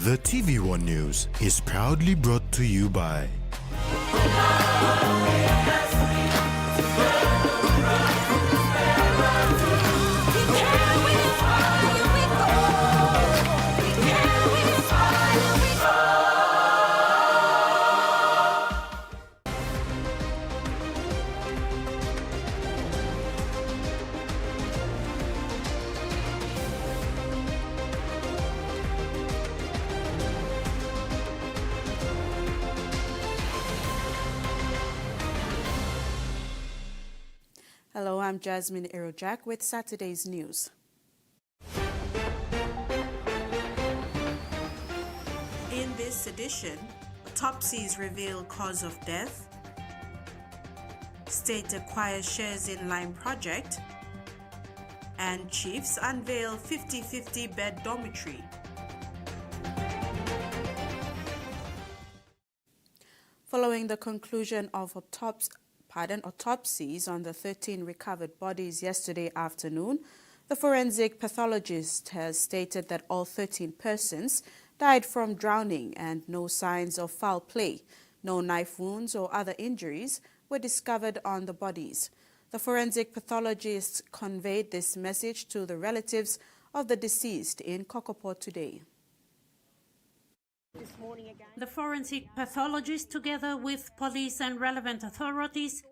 The TVWAN News is proudly brought to you by Hello, I'm Jasmine Irojak with Saturday's news. In this edition, autopsies reveal cause of death, state acquires shares in Lime project, and chiefs unveil 50-50 bed dormitory. Following the conclusion of autopsies on the 13 recovered bodies yesterday afternoon, the forensic pathologist has stated that all 13 persons died from drowning and no signs of foul play. No knife wounds or other injuries were discovered on the bodies. The forensic pathologist conveyed this message to the relatives of the deceased in Kokopo today. The forensic pathologist, together with police and relevant authorities,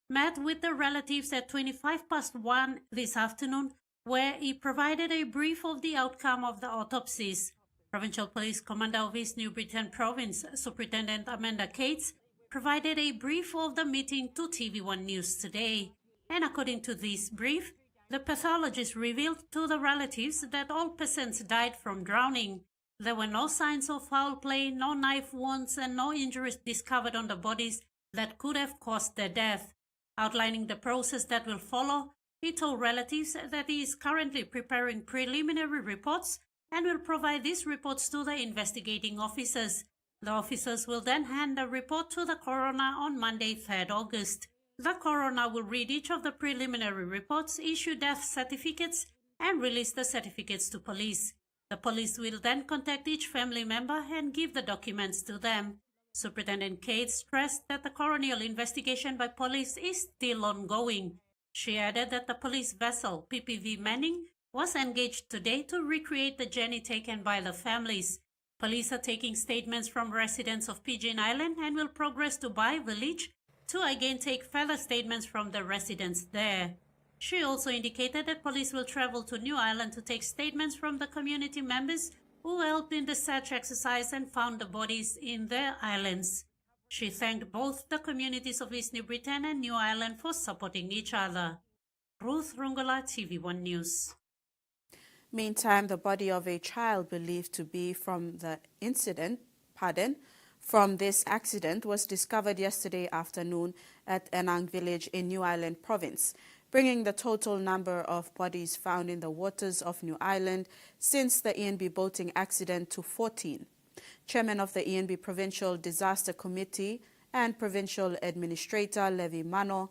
met with the relatives at 1:25 this afternoon, where he provided a brief of the outcome of the autopsies. Provincial Police Commander of East New Britain Province, Superintendent Amanda Cates, provided a brief of the meeting to TV1 News today. And according to this brief, the pathologist revealed to the relatives that all persons died from drowning. There were no signs of foul play, no knife wounds, and no injuries discovered on the bodies that could have caused their death. Outlining the process that will follow, he told relatives that he is currently preparing preliminary reports and will provide these reports to the investigating officers. The officers will then hand the report to the coroner on Monday, 3rd August. The coroner will read each of the preliminary reports, issue death certificates, and release the certificates to police. The police will then contact each family member and give the documents to them. Superintendent Cates stressed that the coronial investigation by police is still ongoing. She added that the police vessel PPV Manning was engaged today to recreate the journey taken by the families. Police are taking statements from residents of Pigeon Island and will progress to Bai Village to again take further statements from the residents there. She also indicated that police will travel to New Island to take statements from the community members who helped in the search exercise and found the bodies in their islands. She thanked both the communities of East New Britain and New Island for supporting each other. Ruth Rungola, TV1 News. Meantime, the body of a child believed to be from this accident was discovered yesterday afternoon at Enang village in New Island province, bringing the total number of bodies found in the waters of New Island since the ENB boating accident to 14. Chairman of the ENB Provincial Disaster Committee and Provincial Administrator Levi Mano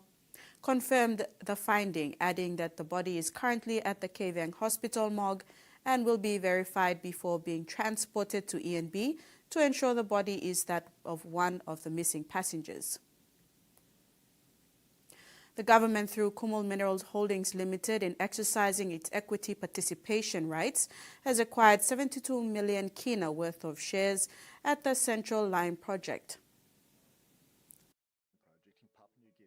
confirmed the finding, adding that the body is currently at the KVN Hospital morgue and will be verified before being transported to ENB to ensure the body is that of one of the missing passengers. The government, through Kumul Minerals Holdings Limited, in exercising its equity participation rights, has acquired 72 million kina worth of shares at the Central Lime project.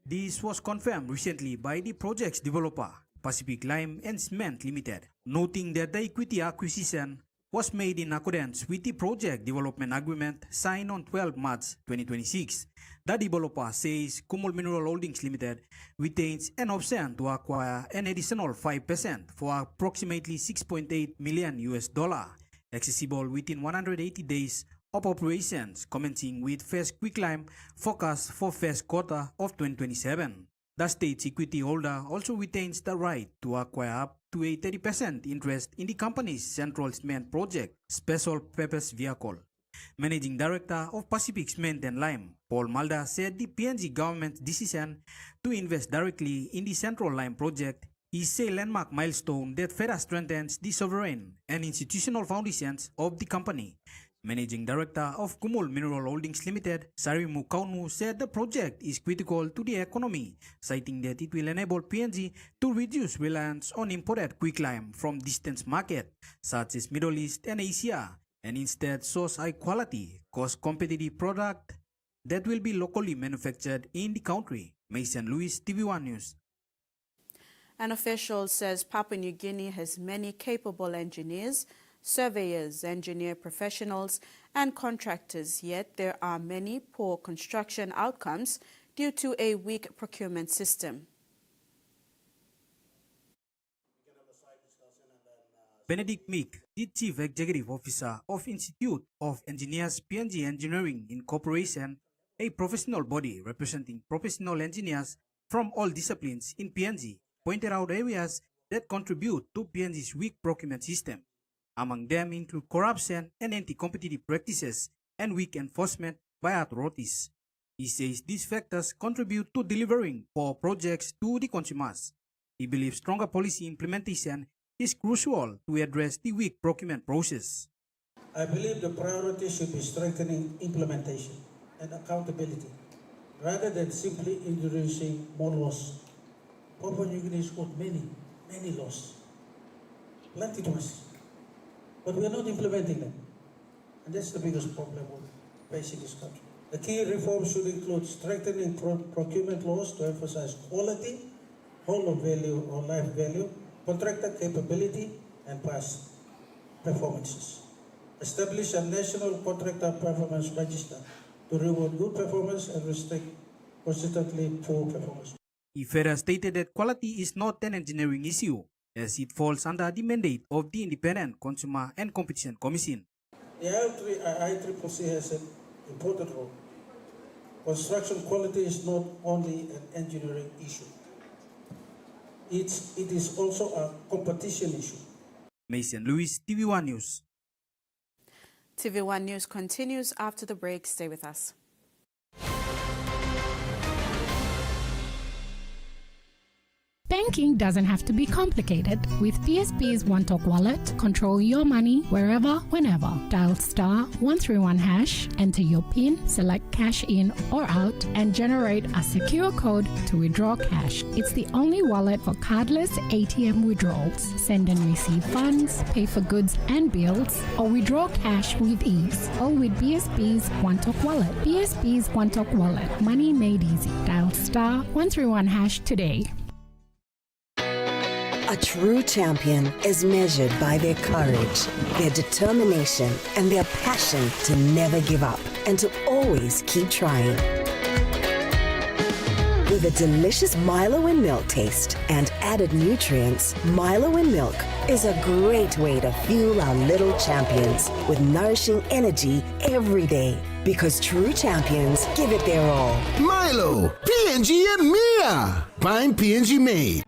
This was confirmed recently by the project's developer, Pacific Lime and Cement Limited, noting that the equity acquisition was made in accordance with the project development agreement signed on 12 March 2026. The developer says Kumul Mineral Holdings Limited retains an option to acquire an additional 5% for approximately $6.8 million, accessible within 180 days of operations, commencing with first quicklime forecast for first quarter of 2027. The state's equity holder also retains the right to acquire up to a 30% interest in the company's Central Cement Project Special Purpose Vehicle. Managing Director of Pacific Cement and Lime, Paul Malda, said the PNG government's decision to invest directly in the Central Lime Project is a landmark milestone that further strengthens the sovereign and institutional foundations of the company. Managing Director of Kumul Mineral Holdings Limited, Sarimu Kaunu, said the project is critical to the economy, citing that it will enable PNG to reduce reliance on imported quicklime from distant markets such as Middle East and Asia, and instead source high-quality, cost-competitive product that will be locally manufactured in the country. Mason Lewis, TVWAN News. An official says Papua New Guinea has many capable engineers, surveyors, engineer professionals, and contractors, yet there are many poor construction outcomes due to a weak procurement system. Benedict Meek, the Chief Executive Officer of Institute of Engineers PNG Engineering Incorporation, a professional body representing professional engineers from all disciplines in PNG, pointed out areas that contribute to PNG's weak procurement system. Among them include corruption and anti-competitive practices and weak enforcement by authorities. He says these factors contribute to delivering poor projects to the consumers. He believes stronger policy implementation is crucial to address the weak procurement process. I believe the priority should be strengthening implementation and accountability rather than simply introducing more laws. Papua New Guinea has got many laws, plenty to us, but we are not implementing them. And that's the biggest problem we're facing this country. The key reforms should include strengthening procurement laws to emphasize quality, whole of value or life value, contractor capability, and past performances. Establish a national contractor performance register to reward good performance and restrict consistently poor performance. He further stated that quality is not an engineering issue, as it falls under the mandate of the Independent Consumer and Competition Commission. The ICCC has an important role. Construction quality is not only an engineering issue. It is also a competition issue. Mason Lewis, TVWAN News. TVWAN News continues after the break. Stay with us. Banking doesn't have to be complicated. With PSP's One Talk Wallet, control your money wherever, whenever. Dial *131#, enter your PIN, select cash in or out, and generate a secure code to withdraw cash. It's the only wallet for cardless ATM withdrawals. Send and receive funds, pay for goods and bills, or withdraw cash with ease. All with PSP's One Talk Wallet. PSP's One Talk Wallet. Money made easy. Dial *131# today. A true champion is measured by their courage, their determination, and their passion to never give up and to always keep trying. With a delicious Milo in milk taste and added nutrients, Milo in milk is a great way to fuel our little champions with nourishing energy every day. Because true champions give it their all. Milo, PNG and Mia. Find PNG made.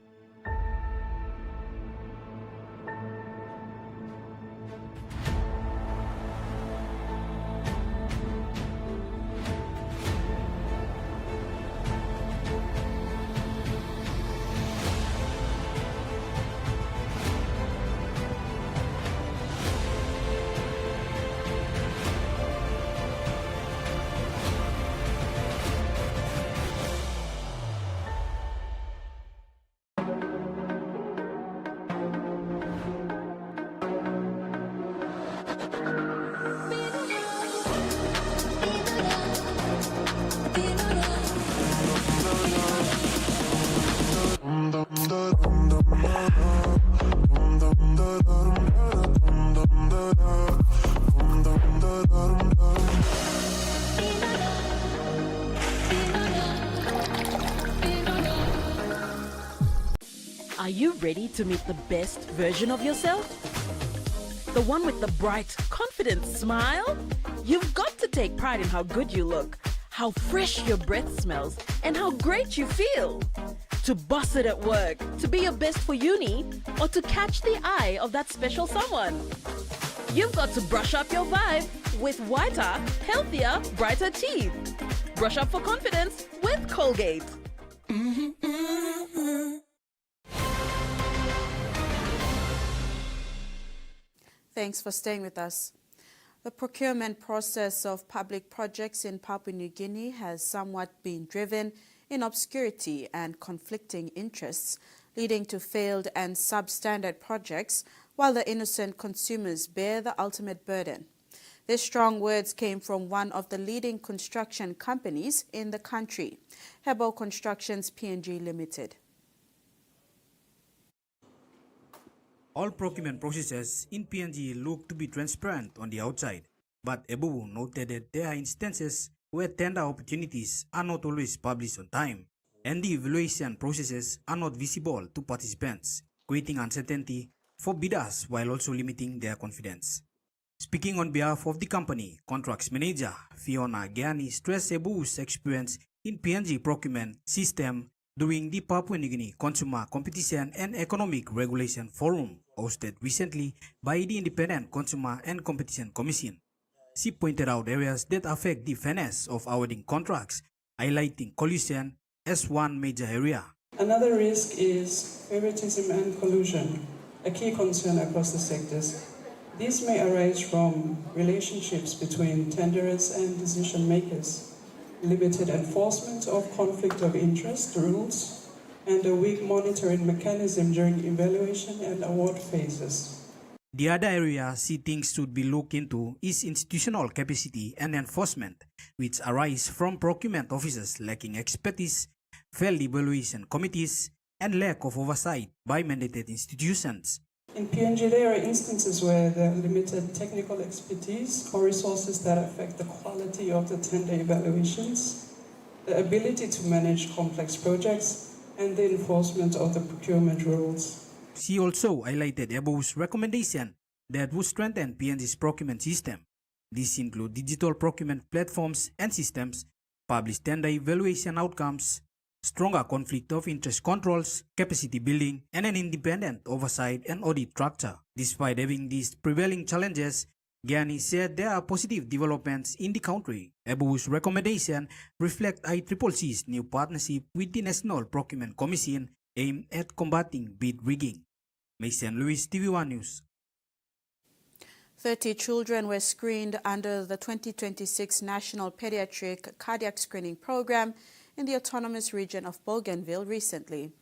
Are you ready to meet the best version of yourself? The one with the bright, confident smile? You've got to take pride in how good you look, how fresh your breath smells, and how great you feel. To boss it at work, to be your best for uni, or to catch the eye of that special someone. You've got to brush up your vibe with whiter, healthier, brighter teeth. Brush up for confidence with Colgate. Thanks for staying with us. The procurement process of public projects in Papua New Guinea has somewhat been driven in obscurity and conflicting interests, leading to failed and substandard projects, while the innocent consumers bear the ultimate burden. These strong words came from one of the leading construction companies in the country, Hebo Constructions PNG Limited. All procurement processes in PNG look to be transparent on the outside, but Ebu noted that there are instances where tender opportunities are not always published on time, and the evaluation processes are not visible to participants, creating uncertainty for bidders while also limiting their confidence. Speaking on behalf of the company, Contracts Manager Fiona Gianni stressed Ebu's experience in PNG procurement system during the Papua New Guinea Consumer Competition and Economic Regulation Forum hosted recently by the Independent Consumer and Competition Commission. She pointed out areas that affect the fairness of awarding contracts, highlighting collusion as one major area. Another risk is favoritism and collusion, a key concern across the sectors. These may arise from relationships between tenderers and decision makers, limited enforcement of conflict of interest rules, and a weak monitoring mechanism during evaluation and award phases. The other area she thinks should be looked into is institutional capacity and enforcement, which arise from procurement officers lacking expertise, failed evaluation committees, and lack of oversight by mandated institutions. In PNG, there are instances where there are limited technical expertise or resources that affect the quality of the tender evaluations, the ability to manage complex projects, and the enforcement of the procurement rules. She also highlighted Ebu's recommendation that would strengthen PNG's procurement system. These include digital procurement platforms and systems, published tender evaluation outcomes, stronger conflict of interest controls, capacity building, and an independent oversight and audit structure. Despite having these prevailing challenges, Gianni said there are positive developments in the country. Ebu's recommendation reflect ICCC's new partnership with the National Procurement Commission aimed at combating bid rigging. Mason Lewis, TVWAN News. 30 children were screened under the 2026 National Pediatric Cardiac Screening Program in the autonomous region of Bougainville recently.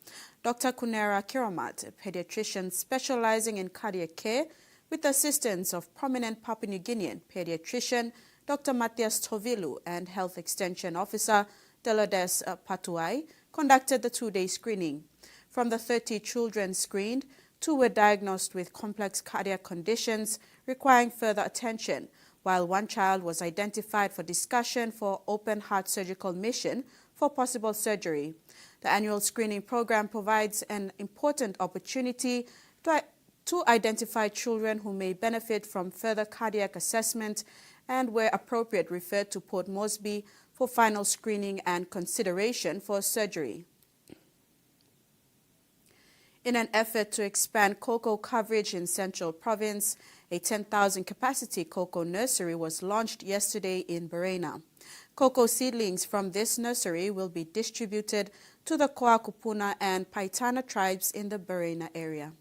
Dr. Kunera Kiramat, a pediatrician specializing in cardiac care, with the assistance of prominent Papua New Guinean pediatrician Dr. Matias Tovilu and Health Extension Officer Delades Patuai, conducted the two-day screening. From the 30 children screened, 2 were diagnosed with complex cardiac conditions requiring further attention, while 1 child was identified for discussion for open heart surgical mission for possible surgery. The annual screening program provides an important opportunity to identify children who may benefit from further cardiac assessment and, where appropriate, referred to Port Moresby for final screening and consideration for surgery. In an effort to expand cocoa coverage in Central Province, a 10,000 capacity cocoa nursery was launched yesterday in Berena. Cocoa seedlings from this nursery will be distributed to the Koa Kupuna and Paitana tribes in the Berena area.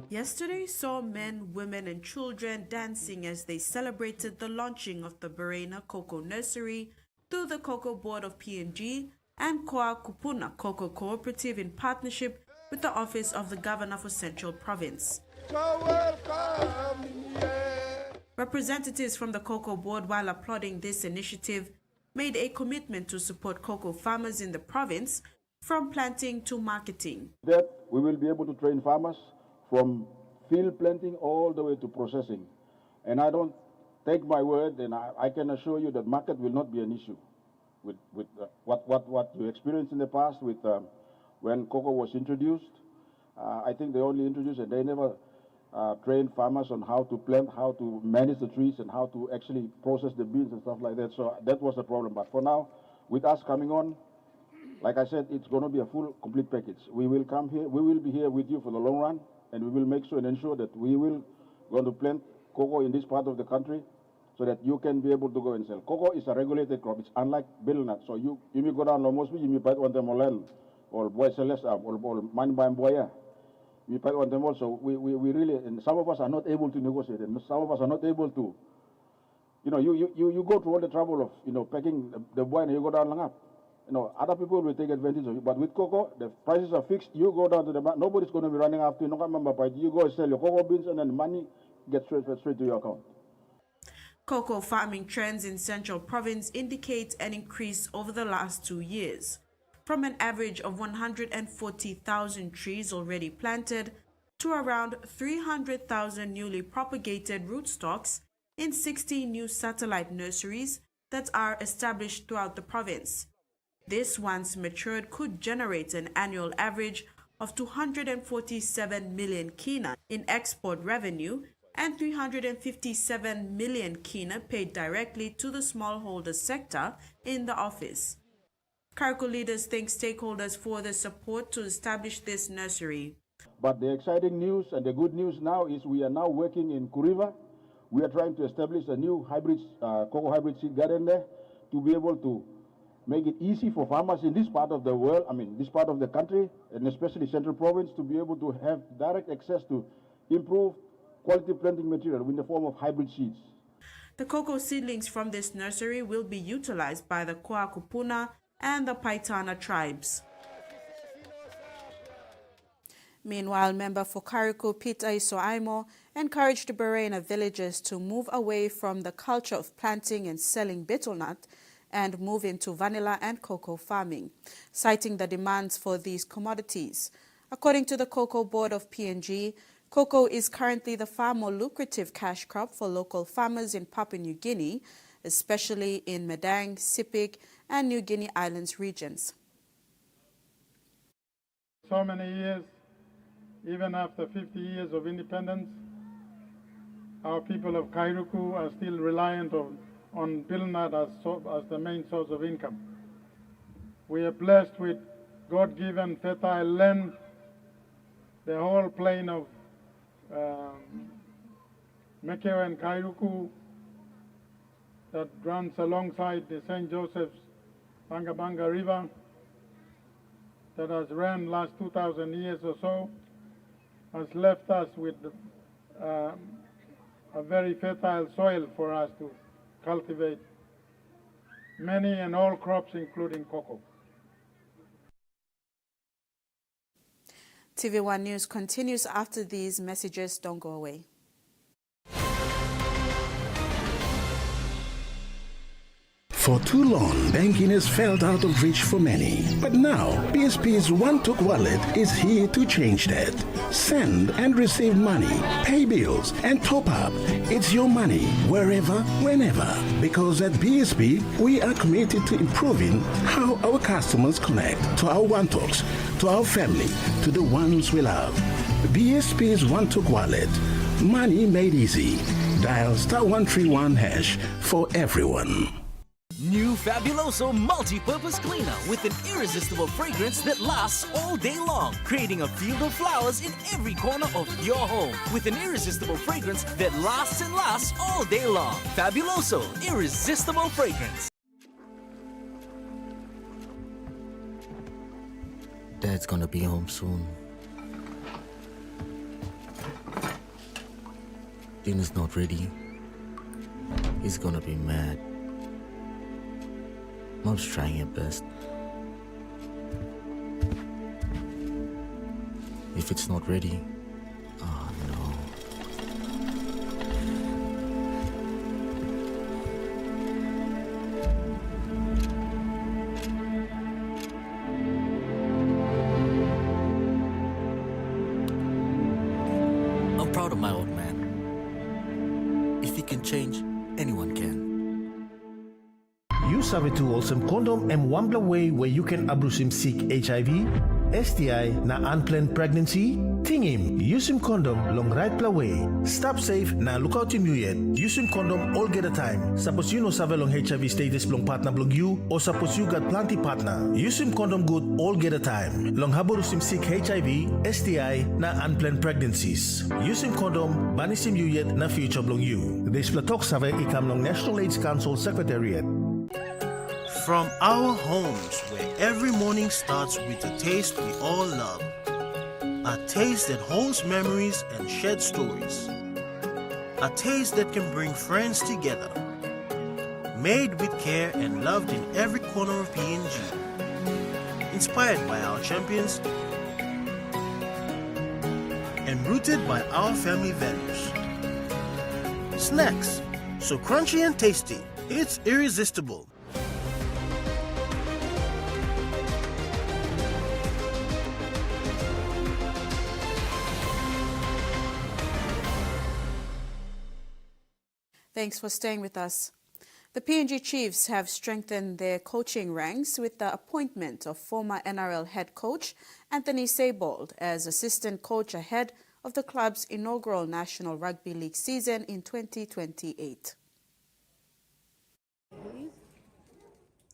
Yesterday saw men, women and children dancing as they celebrated the launching of the Berena Cocoa Nursery through the Cocoa Board of PNG and Koa Kupuna Cocoa Cooperative in partnership with the Office of the Governor for Central Province. Representatives from the Cocoa Board, while applauding this initiative, made a commitment to support cocoa farmers in the province from planting to marketing. That we will be able to train farmers from field planting all the way to processing. And I don't take my word, and I can assure you that market will not be an issue. With what you experienced in the past with when cocoa was introduced, I think they only introduced it. They never trained farmers on how to plant, how to manage the trees, and how to actually process the beans and stuff like that. So that was the problem. But for now, with us coming on, like I said, it's going to be a full, complete package. We will come here. We will be here with you for the long run, and we will make sure and ensure that we will going to plant cocoa in this part of the country, so that you can be able to go and sell. Cocoa is a regulated crop. It's unlike betel nut. So you may go down Lomosby, you may buy one them land, or boy celeste, or man by boya. We pile on them also. We really, and some of us are not able to negotiate, and some of us are not able to. You go through all the trouble of packing the wine, and you go down Langap. Other people will take advantage of it. But with cocoa, the prices are fixed. You go down to the market. Nobody's going to be running after you. You go and sell your cocoa beans, and then the money gets straight to your account. Cocoa farming trends in Central Province indicate an increase over the last 2 years, from an average of 140,000 trees already planted to around 300,000 newly propagated rootstocks in 60 new satellite nurseries that are established throughout the province. This, once matured, could generate an annual average of 247 million kina in export revenue and 357 million kina paid directly to the smallholder sector in the office. Carriacou leaders thank stakeholders for the support to establish this nursery. But the exciting news and the good news now is we are now working in Kuriva. We are trying to establish a new cocoa hybrid seed garden there to be able to make it easy for farmers in this part of the world, this part of the country, and especially Central Province, to be able to have direct access to improved quality planting material in the form of hybrid seeds. The cocoa seedlings from this nursery will be utilized by the Koakupuna and the Paitana tribes. Meanwhile, member for Carriacou Peter Isoaimo encouraged the Berena villagers to move away from the culture of planting and selling betel nut and move into vanilla and cocoa farming, citing the demands for these commodities. According to the Cocoa Board of PNG, cocoa is currently the far more lucrative cash crop for local farmers in Papua New Guinea, especially in Madang, Sepik, and New Guinea Islands regions. So many years, even after 50 years of independence, our people of Carriacou are still reliant on betel nut as the main source of income. We are blessed with God-given fertile land. The whole plain of Mekeo and Carriacou that runs alongside the St. Joseph's Banga River that has ran last 2,000 years or so has left us with a very fertile soil for us to cultivate many and all crops, including cocoa. TVWAN News continues after these messages. Don't go away. For too long, banking has felt out of reach for many. But now, PSP's One-Took Wallet is here to change that. Send and receive money, pay bills, and top up. It's your money, wherever, whenever. Because at PSP, we are committed to improving how our customers connect to our One-Talks, to our family, to the ones we love. PSP's One-Took Wallet. Money made easy. Dial *131# for everyone. New Fabuloso multi-purpose cleaner with an irresistible fragrance that lasts all day long, creating a field of flowers in every corner of your home with an irresistible fragrance that lasts and lasts all day long. Fabuloso, irresistible fragrance. Dad's gonna be home soon. Dinner's not ready. He's gonna be mad. Mom's trying her best. If it's not ready, oh no. I'm proud of my old man. If he can change, anyone can. Use Savetu Wholesome Condom and Wambla way where you can abuse him seek HIV, STI na unplanned pregnancy. Ting him, use him condom long right pla way. Stop safe na look out him you yet. Use him condom all get a time. Suppose you know save long HIV status long partner blog you or suppose you got plenty partner. Use him condom good all get a time. Long haborus him seek HIV, STI na unplanned pregnancies. Use him condom banis him you yet na future blog you. This pla talk save ikam long National AIDS Council Secretariat. From our homes, where every morning starts with a taste we all love, A taste that holds memories and shared stories. A taste that can bring friends together. Made with care and loved in every corner of PNG. Inspired by our champions and rooted by our family values. Snacks, so crunchy and tasty, it's irresistible. Thanks for staying with us. The PNG Chiefs have strengthened their coaching ranks with the appointment of former NRL head coach Anthony Seibold as assistant coach ahead of the club's inaugural National Rugby League season in 2028.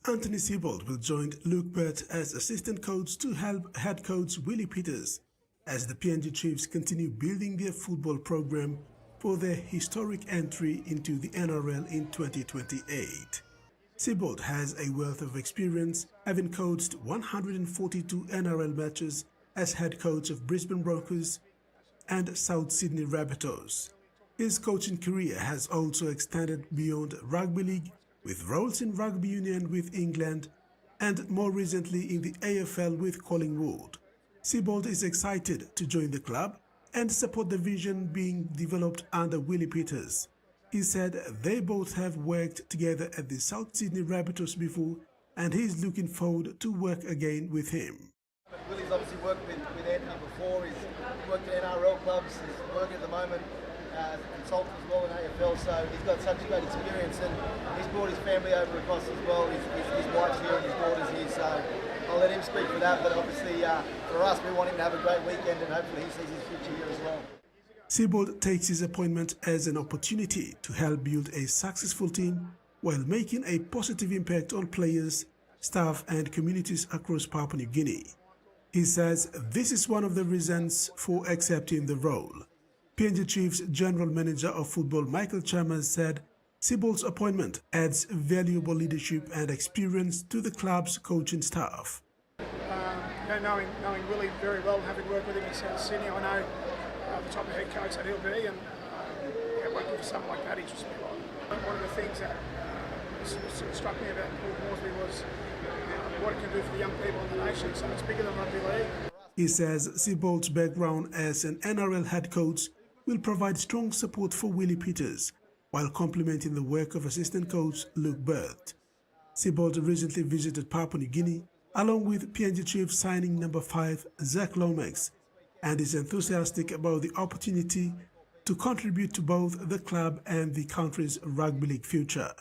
Anthony Seibold will join Luke Burt as assistant coach to help head coach Willie Peters as the PNG Chiefs continue building their football program for their historic entry into the NRL in 2028. Seibold has a wealth of experience, having coached 142 NRL matches as head coach of Brisbane Broncos and South Sydney Rabbitohs. His coaching career has also extended beyond rugby league, with roles in rugby union with England and more recently in the AFL with Collingwood. Seibold is excited to join the club and support the vision being developed under Willie Peters. He said they both have worked together at the South Sydney Rabbitohs before and he's looking forward to work again with him. Willie's obviously worked with Anthony before. He's worked at NRL clubs. He's working at the moment as a consultant as well in AFL, so he's got such great experience and he's brought his family over across as well. His wife's here and his daughter's here, so I'll let him speak for that, but obviously for us we want him to have a great weekend and hopefully he sees his future here as well. Seibold takes his appointment as an opportunity to help build a successful team while making a positive impact on players, staff and communities across Papua New Guinea. He says this is one of the reasons for accepting the role. PNG Chiefs General Manager of Football Michael Chalmers said Seibold's appointment adds valuable leadership and experience to the club's coaching staff. Knowing Willie very well, having worked with him in South Sydney, I know the type of head coach that he'll be, and working for someone like that interests me a lot. One of the things that sort of struck me about Paul Moresby was what it can do for the young people in the nation, so it's bigger than rugby league. He says Seibold's background as an NRL head coach will provide strong support for Willie Peters, while complementing the work of assistant coach Luke Burt. Seibold recently visited Papua New Guinea, along with PNG Chiefs signing number 5 Zach Lomax, and is enthusiastic about the opportunity to contribute to both the club and the country's rugby league future.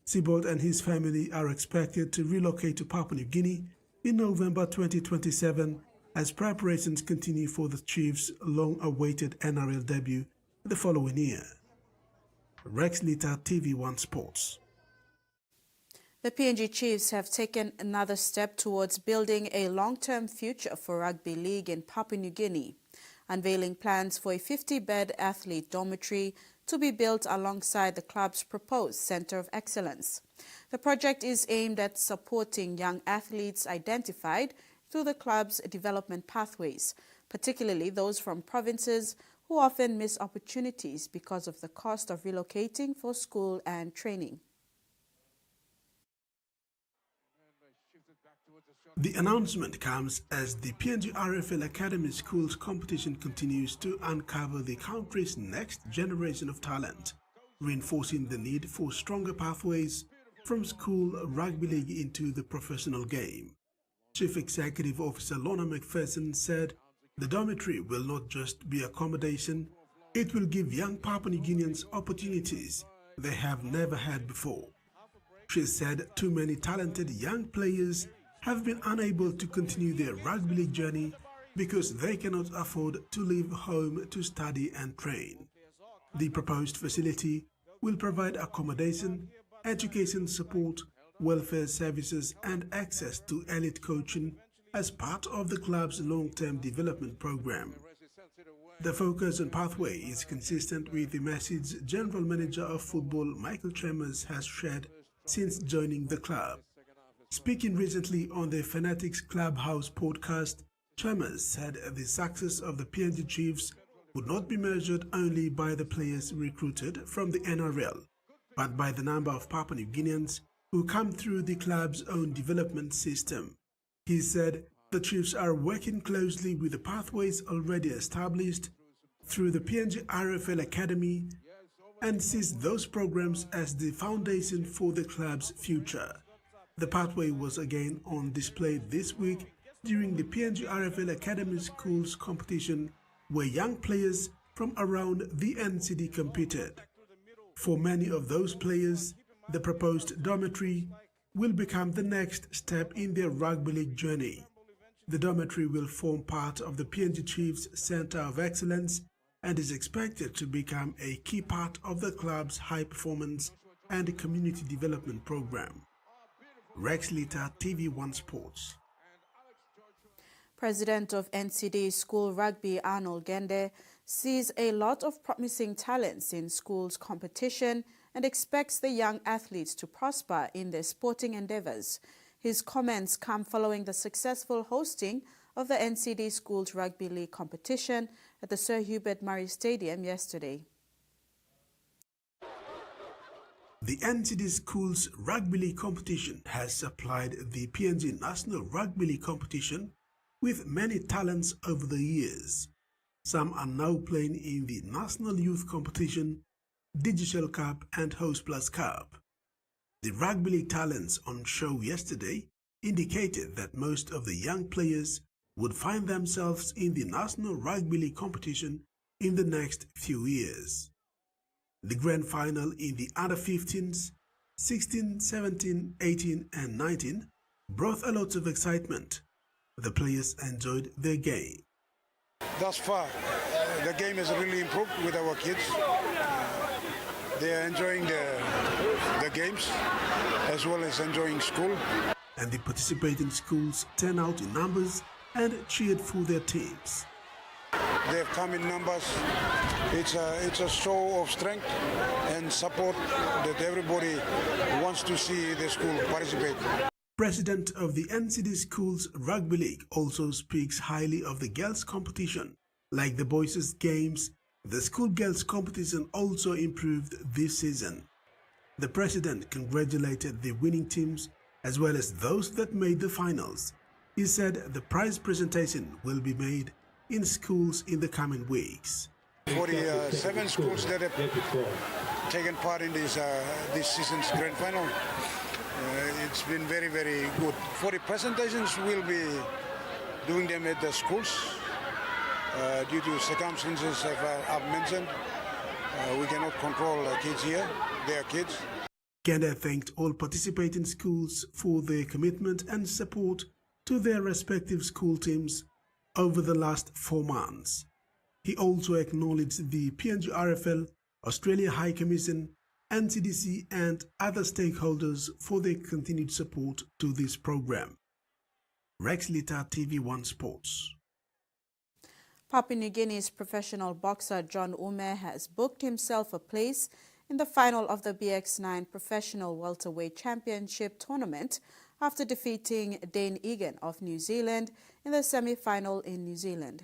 Seibold and his family are expected to relocate to Papua New Guinea in November 2027 as preparations continue for the Chiefs' long-awaited NRL debut the following year. Rex Lita, TV1 Sports. The PNG Chiefs have taken another step towards building a long-term future for rugby league in Papua New Guinea, unveiling plans for a 50-bed athlete dormitory to be built alongside the club's proposed Centre of Excellence. The project is aimed at supporting young athletes identified through the club's development pathways, particularly those from provinces who often miss opportunities because of the cost of relocating for school and training. The announcement comes as the PNG RFL Academy Schools competition continues to uncover the country's next generation of talent, reinforcing the need for stronger pathways from school rugby league into the professional game. Chief Executive Officer Lorna McPherson said the dormitory will not just be accommodation, it will give young Papua New Guineans opportunities they have never had before. She said too many talented young players have been unable to continue their rugby league journey because they cannot afford to leave home to study and train. The proposed facility will provide accommodation, education support, welfare services and access to elite coaching as part of the club's long-term development program. The focus on pathway is consistent with the message General Manager of Football Michael Chalmers has shared since joining the club. Speaking recently on the Fanatics Clubhouse podcast, Chalmers said the success of the PNG Chiefs would not be measured only by the players recruited from the NRL, but by the number of Papua New Guineans who come through the club's own development system. He said the Chiefs are working closely with the pathways already established through the PNG RFL Academy and sees those programs as the foundation for the club's future. The pathway was again on display this week during the PNG RFL Academy Schools competition, where young players from around the NCD competed. For many of those players, the proposed dormitory will become the next step in their rugby league journey. The dormitory will form part of the PNG Chiefs Centre of Excellence and is expected to become a key part of the club's high performance and community development program. Rex Lita, TVWAN Sports. President of NCD School Rugby Arnold Gende sees a lot of promising talents in schools competition and expects the young athletes to prosper in their sporting endeavors. His comments come following the successful hosting of the NCD Schools Rugby League competition at the Sir Hubert Murray Stadium yesterday. The NCD Schools Rugby League competition has supplied the PNG National Rugby League competition with many talents over the years. Some are now playing in the National Youth Competition, Digital Cup and Host Plus Cup. The Rugby League talents on show yesterday indicated that most of the young players would find themselves in the National Rugby League competition in the next few years. The grand final in the under-15s, 16, 17, 18 and 19 brought a lot of excitement. The players enjoyed their game. Thus far, the game has really improved with our kids. They are enjoying the games as well as enjoying school. And the participating schools turned out in numbers and cheered for their teams. They have come in numbers. It's a show of strength and support that everybody wants to see the school participate. President of the NCD Schools Rugby League also speaks highly of the girls' competition. Like the boys' games, the school girls' competition also improved this season. The president congratulated the winning teams as well as those that made the finals. He said the prize presentation will be made in schools in the coming weeks. For the 7 schools that have taken part in this season's grand final, it's been very, very good. For the presentations, we'll be doing them at the schools. Due to circumstances I've mentioned, we cannot control kids here. They are kids. Gende thanked all participating schools for their commitment and support to their respective school teams over the last 4 months. He also acknowledged the PNG RFL, Australia High Commission, NCDC and other stakeholders for their continued support to this program. Rex Lita, TVWAN Sports. Papua New Guinea's professional boxer John Ume has booked himself a place in the final of the BX9 Professional Welterweight Championship tournament after defeating Dane Egan of New Zealand in the semi-final in New Zealand.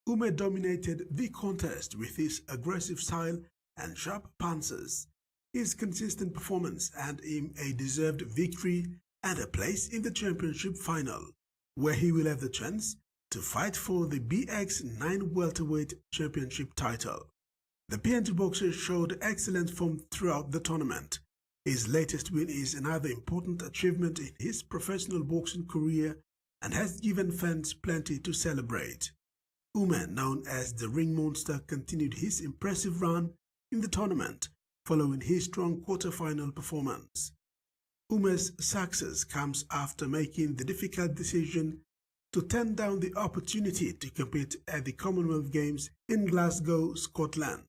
Ume dominated the contest with his aggressive style and sharp punches. His consistent performance earned him a deserved victory and a place in the championship final, where he will have the chance to fight for the BX9 Welterweight Championship title. The PNG boxer showed excellent form throughout the tournament. His latest win is another important achievement in his professional boxing career and has given fans plenty to celebrate. Ume, known as the Ring Monster, continued his impressive run in the tournament following his strong quarter-final performance. Ume's success comes after making the difficult decision to turn down the opportunity to compete at the Commonwealth Games in Glasgow, Scotland.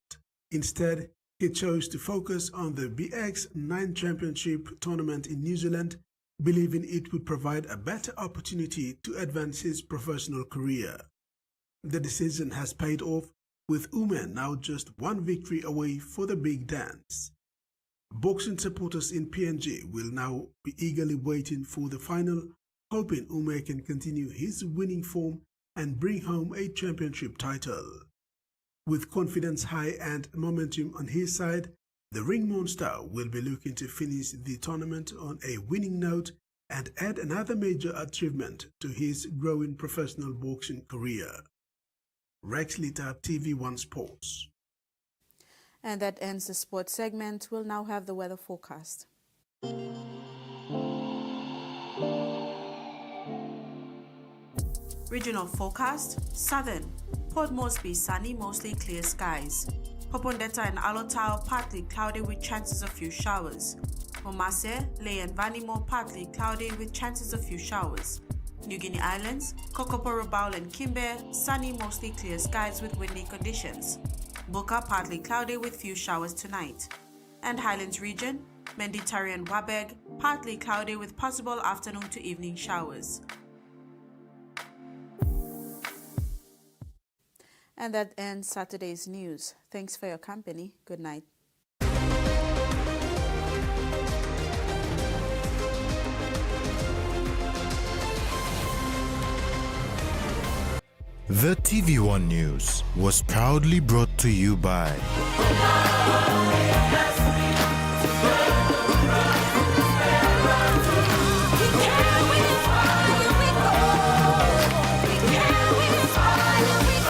Instead, he chose to focus on the BX9 Championship tournament in New Zealand, believing it would provide a better opportunity to advance his professional career. The decision has paid off, with Ume now just 1 victory away for the big dance. Boxing supporters in PNG will now be eagerly waiting for the final hoping Ume can continue his winning form and bring home a championship title. With confidence high and momentum on his side, the Ring Monster will be looking to finish the tournament on a winning note and add another major achievement to his growing professional boxing career. Rex Lita, TV1 Sports. And that ends the sports segment. We'll now have the weather forecast. Regional forecast: Southern, Port Moresby sunny, mostly clear skies. Popondetta and Alotau partly cloudy with chances of few showers. Momase, Ley and Vanimo partly cloudy with chances of few showers. New Guinea Islands, Kokopo, Rabaul and Kimbe, sunny, mostly clear skies with windy conditions. Buka partly cloudy with few showers tonight. And Highlands region, Menditari and Wabeg, partly cloudy with possible afternoon to evening showers. And that ends Saturday's news. Thanks for your company. Good night. The TVWAN News was proudly brought to you by